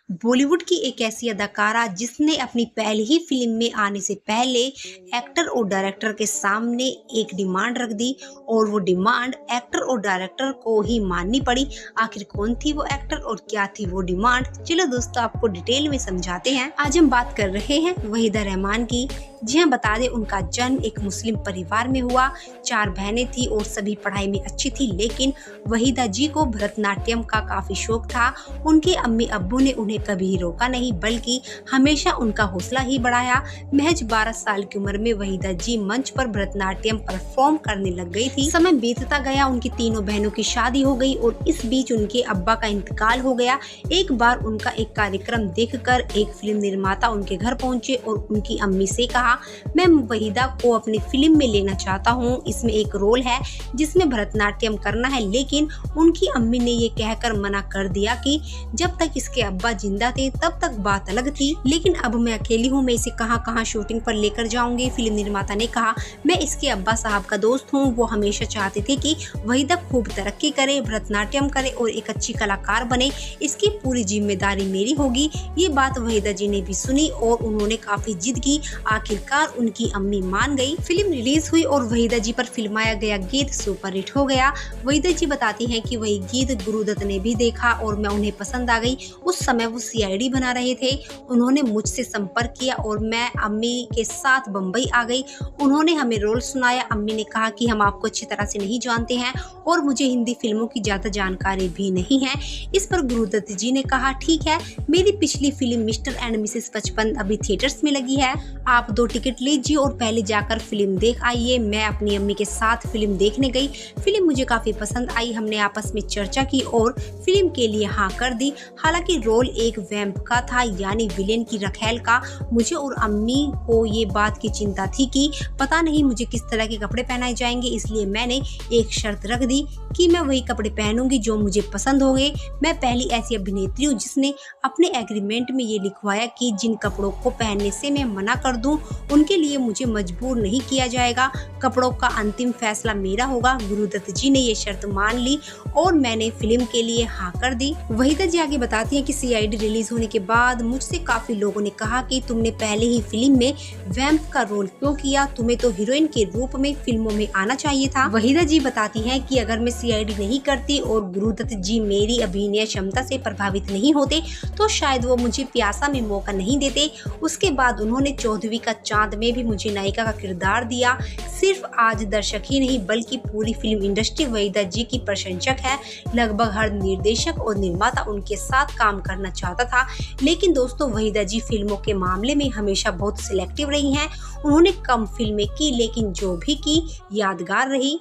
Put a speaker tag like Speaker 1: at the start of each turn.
Speaker 1: बॉलीवुड की एक ऐसी अदाकारा जिसने अपनी पहली ही फिल्म में आने से पहले एक्टर और डायरेक्टर के सामने एक डिमांड रख दी और वो डिमांड एक्टर और डायरेक्टर को ही माननी पड़ी। आखिर कौन थी वो एक्टर और क्या थी वो डिमांड, चलो दोस्तों आपको डिटेल में समझाते हैं। आज हम बात कर रहे हैं वहीदा रहमान की। जी हाँ, बता दें उनका जन्म एक मुस्लिम परिवार में हुआ। 4 बहनें थी और सभी पढ़ाई में अच्छी थी, लेकिन वहीदा जी को भरतनाट्यम का काफी शौक था। उनके अम्मी अब्बू ने उन्हें कभी रोका नहीं, बल्कि हमेशा उनका हौसला ही बढ़ाया। महज 12 साल की उम्र में वहीदा जी मंच पर भरतनाट्यम परफॉर्म करने लग गई थी। समय बीतता गया, उनकी तीनों बहनों की शादी हो गई और इस बीच उनके अब्बा का इंतकाल हो गया। एक बार उनका एक कार्यक्रम देखकर एक फिल्म निर्माता उनके घर पहुंचे और उनकी अम्मी से कहा, मैं वहीदा को अपनी फिल्म में लेना चाहता हूँ, इसमें एक रोल है जिसमें भरतनाट्यम करना है। लेकिन उनकी अम्मी ने ये कहकर मना कर दिया कि जब तक इसके अब्बा जिंदा थे तब तक बात अलग थी, लेकिन अब मैं अकेली हूँ, मैं इसे कहाँ कहाँ शूटिंग पर लेकर जाऊंगी। फिल्म निर्माता ने कहा, मैं इसके अब्बा साहब का दोस्त हूँ, वो हमेशा चाहते थे कि वहीदा खूब तरक्की करे, भरतनाट्यम करे और एक अच्छी कलाकार बने, इसकी पूरी जिम्मेदारी मेरी होगी। ये बात वहीदा जी ने भी सुनी और उन्होंने काफी जिद की। आखिरकार उनकी अम्मी मान गई। फिल्म रिलीज हुई और वहीदा जी पर फिल्माया गया गीत सुपरहिट हो गया। वहीदा जी बताती हैं कि वही गीत गुरुदत्त ने भी देखा और मैं उन्हें पसंद आ गई। उस समय वो सीआईडी बना रहे थे। उन्होंने मुझसे संपर्क किया और मैं अम्मी के साथ बम्बई आ गई। उन्होंने हमें रोल सुनाया। अम्मी ने कहा कि हम आपको अच्छी तरह से नहीं जानते हैं और मुझे हिंदी फिल्मों की ज्यादा जानकारी भी नहीं है। इस पर गुरुदत्त जी ने कहा, ठीक है, मेरी पिछली फिल्म मिस्टर एंड मिसेस 55 अभी थिएटर्स में लगी है, आप 2 टिकट लीजिए और पहले जाकर फिल्म देख आइए। मैं अपनी अम्मी के साथ फिल्म देखने गई। फिल्म मुझे काफी पसंद आई। हमने आपस में चर्चा की और फिल्म के लिए हाँ कर दी। हालांकि रोल एक वैम्प का था, यानी विलेन की रखेल का। मुझे और अम्मी को ये बात की चिंता थी कि पता नहीं मुझे किस तरह के कपड़े पहनाए जाएंगे, इसलिए मैंने एक शर्त रख दी कि मैं वही कपड़े पहनूंगी जो मुझे पसंद होंगे। मैं पहली ऐसी अभिनेत्री हूँ जिसने अपने एग्रीमेंट में ये लिखवाया कि जिन कपड़ों को पहनने से मैं मना कर दूं उनके लिए मुझे मजबूर नहीं किया जाएगा। कपड़ों का अंतिम फैसला मेरा होगा। गुरुदत्त जी ने ये शर्त मान ली और मैंने फिल्म के लिए हाँ कर दी। वहीदा जी आगे बताती हैं कि सीआईडी रिलीज होने के बाद मुझसे काफी लोगों ने कहा कि तुमने पहले ही फिल्म में वैम्प का रोल क्यों किया, तुम्हें तो हीरोइन के रूप में फिल्मों में आना चाहिए था। वहीदा जी बताती हैं कि अगर मैं सीआईडी नहीं करती और गुरुदत्त जी मेरी अभिनय क्षमता से प्रभावित नहीं होते तो शायद वो मुझे प्यासा में मौका नहीं देते। उसके बाद उन्होंने 14वीं का चांद में भी मुझे नायिका का किरदार दिया। सिर्फ आज दर्शक ही नहीं बल्कि पूरी फिल्म इंडस्ट्री वहीदा जी की प्रशंसक है। लगभग हर निर्देशक और निर्माता उनके साथ काम करना चाहता था। लेकिन दोस्तों, वहीदा जी फिल्मों के मामले में हमेशा बहुत सिलेक्टिव रही हैं। उन्होंने कम फिल्में की, लेकिन जो भी की यादगार रही।